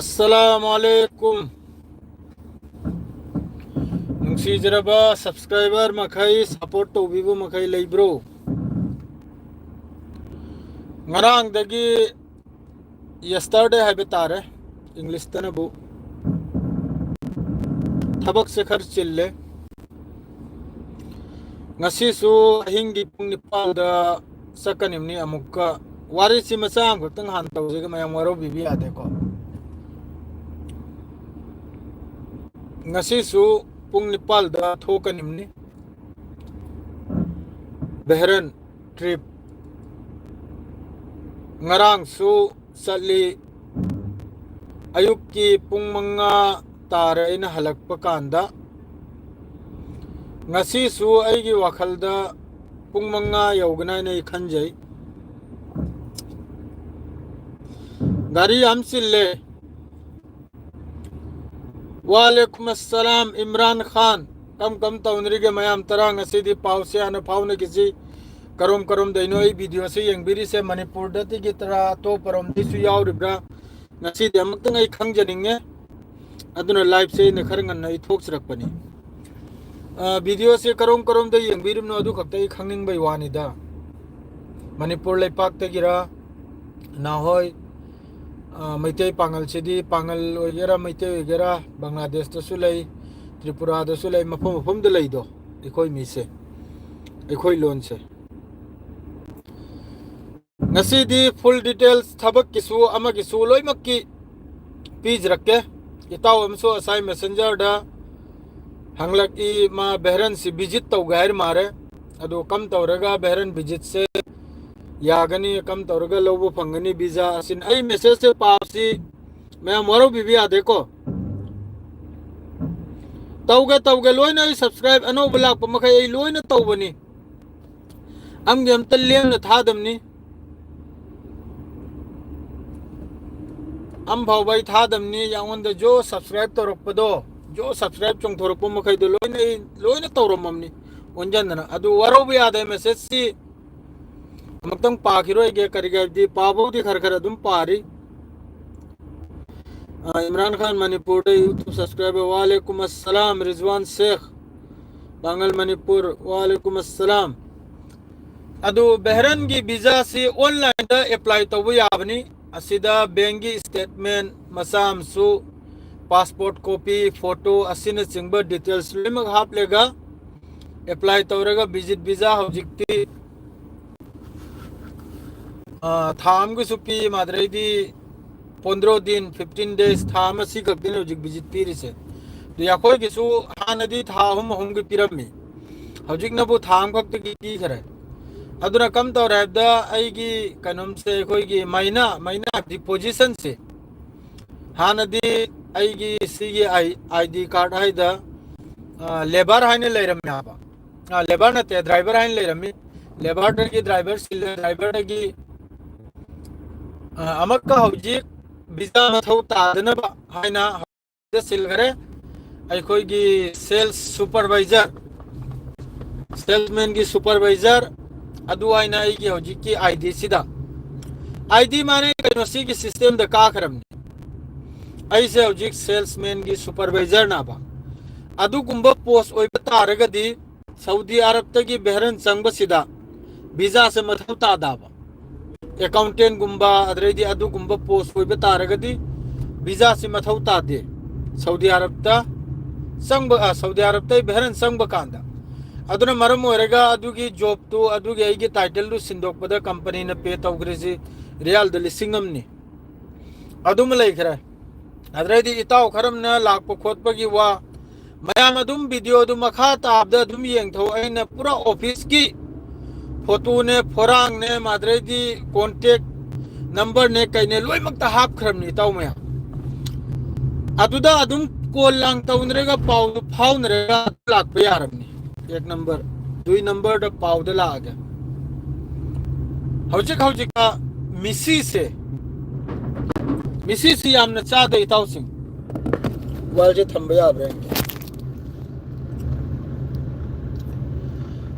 अस्सलामुअलैकुम नुंसीजरबा सब्सक्राइबर मखई सपोर्ट तौबीबु मखई लेब्रो ngarang dagi yesterday haibe tare english tanabu thabak se khar chille ngasi su hingi pung nipal da sakanimni amukka wari si masam ko tang han tawje ga mayam waro bibi ade ko ngasi su pung nipal da thokanimni behran trip ngarang su sali ayuk ki pung mga tara ina halakpa kanda ngasi su aigi wakhalda pung mga yawgana na ikhanjay gari amsille walaikum assalam Imran Khan kam taunri ge mayam tara ngasi di pause ana paune kisi karom daino ei video se yengbiri se manipur da ti gitra to parom di su yaw ribra ngasi de amak tang ei khangjaninge aduna live se ne kharangan na i thok srak pani video se karom da yengbirim no adu khakta i khangning bai wani da manipur lai pak ta gira na hoy maitei pangal se di pangal ogera maitei ogera bangladesh ta su lai tripura da su lai mafom da lai do ekhoi mi se ekhoi lon se ngasi di full details thabak kisu ama kisu loi makki page rakke itaw amso asai messenger da hanglak i ma behran si visit taw gair mare ado kam tawraga behran visit se yagani kam tawraga lobo phangani visa sin ai message se paasi me moro bibi ade ko tawga loina i subscribe ano blog pamakai ai loina tawbani am gam tallem na thadamni am भाव भाई था Damani Yangon the जो subscribe तो रखपदो जो subscribe चोंग थोरपो मखै दो लोइने तौरममनी ओंजन अदु वरो भी आदे मैसेज सी मक्तंग पाखिरो गे करिगा दी पाबो दी खरखर अदुम पारी इमरान खान मणिपुर दे यूट्यूब सब्सक्राइबर वालेकुम अस्सलाम रिजवान शेख बांगल मणिपुर वालेकुम अस्सलाम अदु बहरन की वीजा सी ऑनलाइन दा अप्लाई तबु याबनी असिदा बैंगी स्टेटमेंट मसाम सु पासपोर्ट कॉपी फोटो असिन चिंग डिटेल्स लेमग हापलेगा अप्लाई तौरगा विजिट वीजा हौजिक्ति थाम गु सुपी माद्रेदी 15 दिन 15 डेज थाम असि खक्तिन हौजिक विजिट पीरिसे दु याखोय गिसु हानदी था हम गु पिरमि हौजिक नबु थाम खक्ति की खरे अदुना कम तो रहदा आईगी कनम से कोई की महीना दी पोजीशन से हानदी आईगी सीगी आईडी कार्ड है दा लेबर हाने ले रमी आबा लेबर न ते ड्राइवर हाने ले रमी लेबर की ड्राइवर सिल ड्राइवर की अमक का हौजी वीजा मथौ तादनबा हाइना सिल करे आई कोई की सेल्स सुपरवाइजर सेल्समैन की सुपरवाइजर अदुआइना की हौजिक की आईडी सिदा आईडी माने कनोसी की सिस्टम द का खरमनी ऐसे हौजिक सेल्समैन की सुपरवाइजर नाबा अदुगुंबा पोस्ट ओइबा तारगदी सऊदी अरब तकी बहरन संग सिदा वीजा से मथौ तादाबा अकाउंटेंट गुंबा अदरेदी अदुगुंबा पोस्ट ओइबा तारगदी वीजा से मथौ तादे सऊदी अरब ता सऊदी अरब तई बहरन संग कांदा अदुना मरम होरेगा अदुगी जॉब तो अदुगी आईगी टाइटल दु सिंदोकपदा कंपनी ने पे तौग्रेसी रियल द लिसिंगमनी अदुम लेखरा अदरेदी इताव खरम न लाखप खोटपगी वा मयाम अदुम वीडियो दु मखा ताबदा अदुम येंगथौ अइना पूरा ऑफिस की फोटो ने फोरांग ने मादरेदी कांटेक्ट नंबर ने कइने लोइमक्ता हाप खरमनी ताव मया अदुदा अदुम कॉल लांग तौनरेगा पाउ फाउनरेगा लाखप यारमनी एक नंबर 2 नंबर द पाउड लागे हौजिक का मिसी से यामना चादे इताव सिंह वालजे थंबया ब्रेंग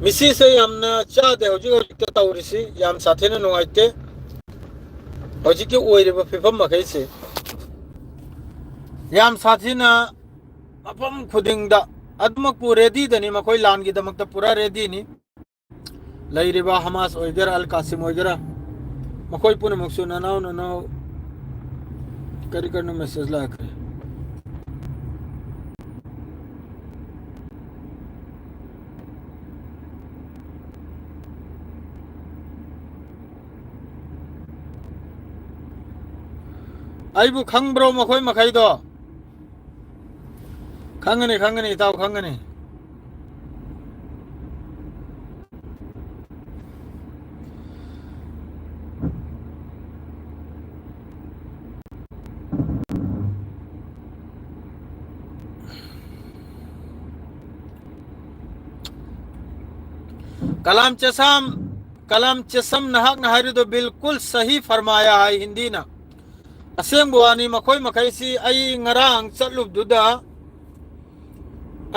मिसी से यामना चादे हौजिक तौरिसी याम साथेना नुंगाइते हौजिक के ओइरेबा फिफम मखै से याम साथी ना मफम खुदिंगदा अदमकपु रेडी दनी मखोई लान की दमकता पूरा रेडी नी लैरिबा हमास ओइगेरा अल कासिम ओइगेरा मखोई पुने मक्सु ननाव ननाव करी करनो मैसेज ला करे आइबु खंब्रो मखोई मखाई दो खंगनी ताऊ खंगनी कलाम चसम नहक नहरी तो बिल्कुल सही फरमाया है हिंदी ना असेंग बुआनी मखोई मखैसी आई ngaraang चलुब दुदा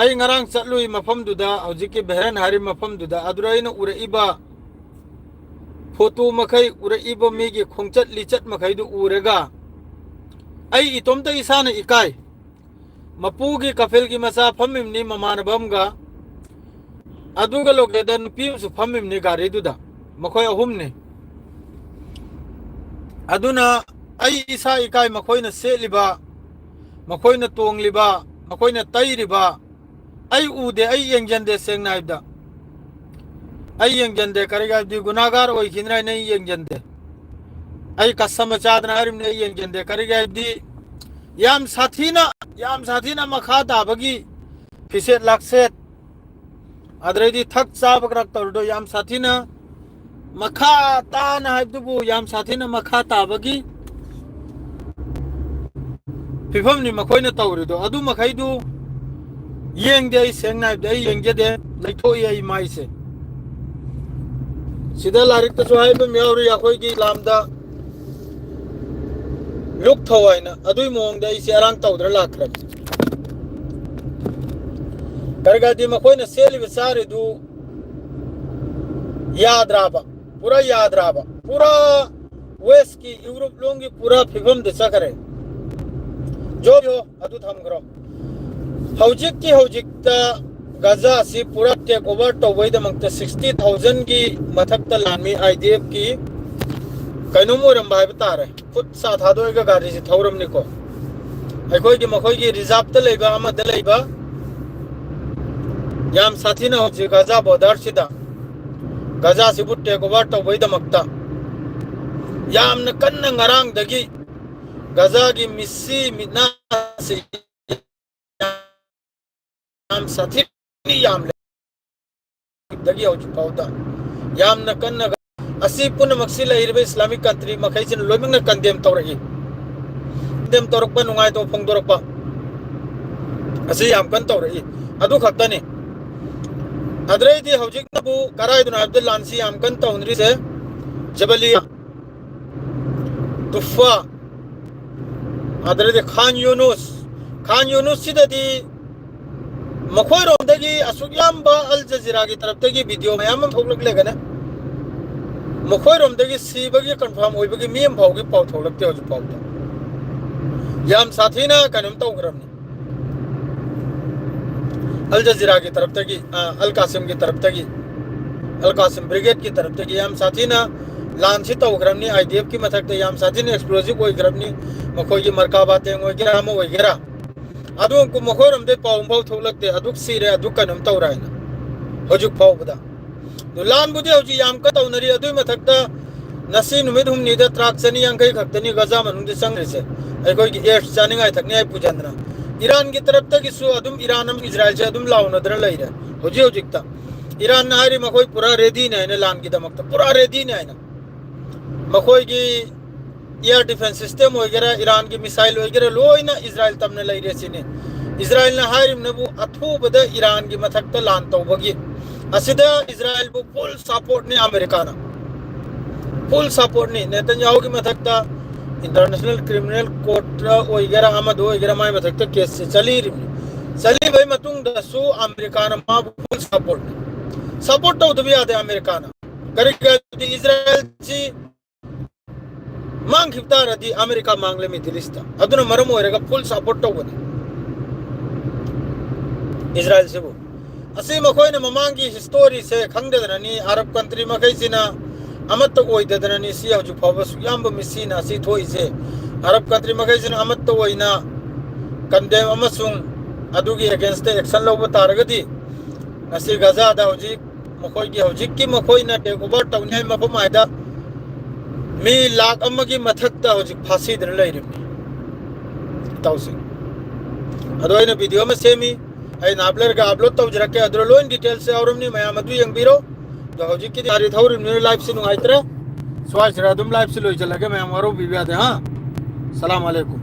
आई ngaraang चलुई मफम दुदा हौजिकी बहरन हारी मफम दुदा अदुराइना उरइबा फोटो मखै उरइबा मीगी खोंचत लिचत मखै दु उरेगा आई इतोमता इसाना इकाई मपूगी कफिल की मसा फमिमनी ममानबमगा अदुगा लोकेदा नुपीमसु फमिमनी गारी दुदा मखोय अहुमने अदुना आई इसा इकाई मखोयना सेलिबा मखोयना तोंगलिबा मखोयना तैरिबा आई उदे आई यंगजंदे सेंगनाइबदा आई यंगजंदे करेगा दि गुनाहगार ओय खिनराय नहीं यंगजंदे आई कसम चादना हरिम नहीं यंगजंदे करेगा दि याम साथीना मखा दाबगी फिसेट लाक्सेट अदरेदी थक चाब करक तोरदो याम साथीना मखा ताना हाइबदुबु याम साथीना मखा ताबगी फिफमनि मखोयना तौरिदो अदु मखैदु येंगदे आई सेंगनाइबदे आई येंगजेदे लैथोई आई माइसे सिदा लारिक तसु हाइबो म्यावरि याखोयगी लामदा लुक थवाइना अदुई मोंगदे आई से अरांग तौद्र लाखरब करगादी मखोयना सेलिबे सारिदु याद राबा पूरा वेस्ट की यूरोप लोंगी पूरा फिफम दे सकरे जो भी हो अदु थमग्रो हौजिकता गजा सी पूरा टेक ओवर तौबैद मंगता 60,000 की मथक्ता लानमी आईडीएफ की कैनुमोरम बाइब तारे फुट सा थादोयगा गाड़ी से थौरमनि को अखोय की मखोय की रिजर्व त लेबा अमद लेबा याम साथीना हौजि गजा बॉर्डर सिदा गजा सिबु टेक ओवर तौबैद मंगता यामना कन्ना ngarang दगी गजा की मिस्सी मिना से याम साथीनी याम दगी हौजि पाउदा यामना कन्ना असी पुन मक्सी लैरबे इस्लामिक कंट्री मखैसिन लोइमंगना कंडेम तौरगी कंडेम तौरकपा नुंगाय तो फोंदोरकपा असी याम कन तौरगी अदु खक्तने अदरेदी हौजिकनबु करायदुना अब्दुल लांसी याम कन तौनरी से जबलिया तुफा अदरेदी खान यूनुस सिददी मखोय रोमदगी असुग्याम बा अल जजीरा की तरफ तगी वीडियो मयाम थोकलक लेगने मखोय रोमदगी सीबगी कंफर्म होइबगी मीम भावगी पाउ थोलकते होजु पाउता याम साथीना कनम तौग्रमनी अल जजीरा की तरफ तगी अल कासिम की तरफ तगी अल कासिम ब्रिगेड की तरफ तगी याम साथीना लांसी तौग्रमनी आईडीएफ की मथकते याम साथीना एक्सप्लोजिव ओइग्रमनी मखोय की मरकाबाते ओइगेरा हम ओइगेरा अदु को मखोय रोमदे पाउ भाव थोलकते अदुक सीरे अदुक कनम तौरायना होजुक पाउबदा लान बुदे हौजी याम का तौनरी अदुई मथकता नसी नुमिद हुमनीदा ट्राक चनी यांखै खक्तनी गजा मनुंगदि संग्रेसे अखोय की एफ चानिंगाय थकनी आइ पुजंदना ईरान की तरफ तक सु अदुम ईरान इजराइल से अदुम लाउनदर लैरे होजी होजिकता ईरान नारी मखोय पूरा रेडी ने लान की दमकता पूरा रेडी ने मखोय की एयर डिफेंस सिस्टम वगैरह ईरान की मिसाइल वगैरह लोइना इजराइल तमने लैरे सिने इजराइल ना हारिम नबु अथुबदा ईरान की मथकता लान तौबगी असिदा इजराइल को फुल सपोर्ट ने अमेरिका ना फुल सपोर्ट ने नेतन्याहू की मथकता इंटरनेशनल क्रिमिनल कोर्ट वगैरह आमद वगैरह माय मथकता केस से चली भाई मतुंग दसु अमेरिका ना मा फुल सपोर्ट तो भी आदे अमेरिका ना करेगा इजराइल ची मांग खिप्ता रदी अमेरिका मांगले मिडिल ईस्ट अदुना मरम होरेगा फुल सपोर्ट तौबने इजराइल से वो असी मखोय न ममांग की हिस्टोरी से खंगदननी अरब कंट्री मखैसिना अमत तो ओइददननी सी हजु फबस याम मिसिना सी थोइसे अरब कंट्री मखैसिना अमत तो ओइना कंडेम अमसुंग अदुगी अगेंस्ट एक्शन लोब तारगदी नसी गजा दा हजि मखोय की हजि की मखोय न टेक ओवर तौनै मफम आइदा मी लाख अमगी मथकता हजि फांसी दन लैरिमि तौसी अदोइना वीडियो में सेमी आई नापलर का अपलोड तौजरके अदरो लोइन डिटेल से औरमनि मयाम अदु यंगबिरो जो हजि की आरि थौरिमनि लाइव से नुगाइत्रे स्वाइस रादुम लाइव से लोइ चलगे मयाम औरो बिबियादे हां सलाम अलैकुम।